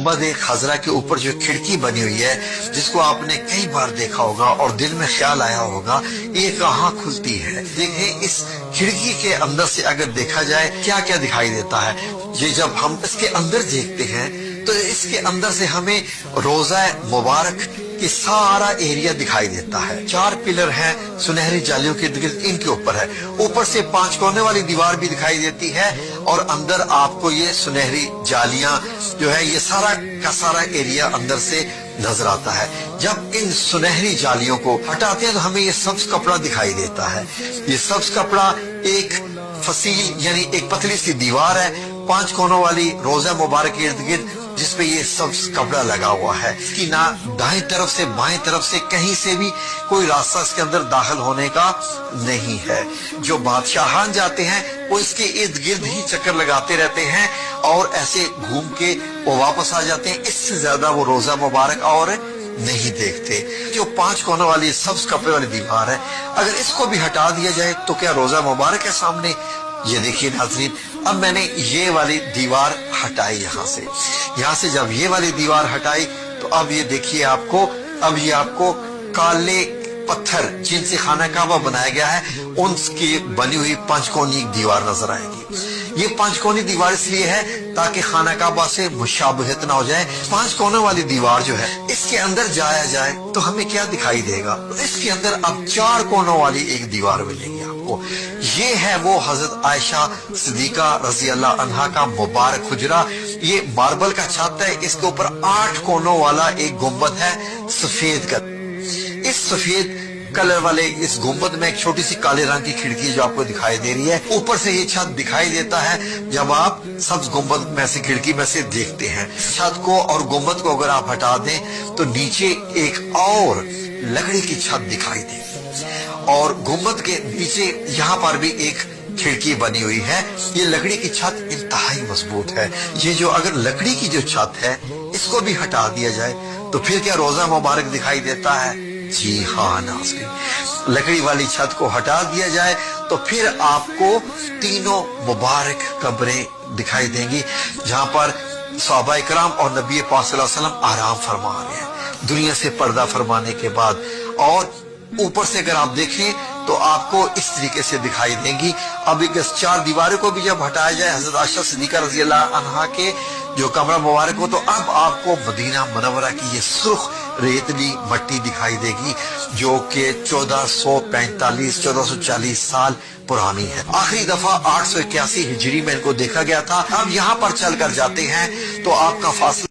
गुंबद खजरा के ऊपर जो खिड़की बनी हुई है, जिसको आपने कई बार देखा होगा और दिल में ख्याल आया होगा ये कहाँ खुलती है। देखें इस खिड़की के अंदर से अगर देखा जाए क्या क्या दिखाई देता है। ये जब हम इसके अंदर देखते हैं तो इसके अंदर से हमें रोजा मुबारक कि सारा एरिया दिखाई देता है। 4 पिलर हैं सुनहरी जालियों के गिर्द, इनके ऊपर है। ऊपर से 5 कोने वाली दीवार भी दिखाई देती है और अंदर आपको ये सुनहरी जालियां जो है ये सारा का सारा एरिया अंदर से नजर आता है। जब इन सुनहरी जालियों को हटाते हैं तो हमें ये सब्ज कपड़ा दिखाई देता है। ये सब्ज कपड़ा एक फसील यानी एक पतली सी दीवार है 5 कोनों वाली रोजा मुबारक के इर्द गिर्द, जिसपे ये सब्ज कपड़ा लगा हुआ है। इसकी ना दाएं तरफ से बाएं तरफ से कहीं से भी कोई रास्ता इसके अंदर दाखिल होने का नहीं है। जो बादशाहान जाते हैं वो इसके इर्द गिर्द ही चक्कर लगाते रहते हैं और ऐसे घूम के वो वापस आ जाते हैं। इससे ज्यादा वो रोजा मुबारक और नहीं देखते। जो 5 कोनों वाली सब्ज कपड़े वाली दीवार है, अगर इसको भी हटा दिया जाए तो क्या रोजा मुबारक है सामने। ये देखिए नाज़रीन, अब मैंने ये वाली दीवार हटाई यहाँ से जब ये वाली दीवार हटाई तो अब ये देखिए आपको, अब ये आपको काले पत्थर जिनसे खाना काबा बनाया गया है उनकी बनी हुई 5 कोनी दीवार नजर आएगी। ये 5 कोनी दीवार इसलिए है ताकि खाना काबा से मुशाबहत ना हो जाए। 5 कोनों वाली दीवार जो है इसके अंदर जाया जाए तो हमें क्या दिखाई देगा, तो इसके अंदर अब 4 कोनों वाली एक दीवार मिलेगी आपको। ये है वो हजरत आयशा सिद्दीका रजी अल्लाह अन्हा का मुबारक हुजरा। ये मार्बल का छत है, इसके ऊपर 8 कोनों वाला एक गुंबद है सफेद का। इस सफेद कलर वाले इस गुंबद में एक छोटी सी काले रंग की खिड़की जो आपको दिखाई दे रही है। ऊपर से ये छत दिखाई देता है जब आप सब्ज गुंबद में से खिड़की में से देखते हैं। छत को और गुंबद को अगर आप हटा दें तो नीचे एक और लकड़ी की छत दिखाई देगी और गुंबद के नीचे यहाँ पर भी एक खिड़की बनी हुई है। ये लकड़ी की छत इंतहाई मजबूत है। ये जो अगर लकड़ी की जो छत है इसको भी हटा दिया जाए तो फिर क्या रोजा मुबारक दिखाई देता है। जी हाँ नाज़रीन, लकड़ी वाली छत को हटा दिया जाए तो फिर आपको तीनों मुबारक कब्रें दिखाई देंगी जहां पर सहाबा इकराम और नबी पाक सल्लल्लाहु अलैहि वसल्लम आराम फरमा रहे हैं दुनिया से पर्दा फरमाने के बाद। और ऊपर से अगर आप देखें तो आपको इस तरीके से दिखाई देंगी। अब एक 4 दीवारों को भी जब हटाया जाए हजरत आयशा सिद्दीका रज़ी अल्लाह अन्हा के जो कमरा मुबारक हो तो अब आपको मदीना मुनव्वरा की ये सुर्ख रेतली मट्टी दिखाई देगी जो कि 1440 साल पुरानी है। आखिरी दफा 881 हिजरी में इनको देखा गया था। अब यहाँ पर चल कर जाते हैं तो आपका फासला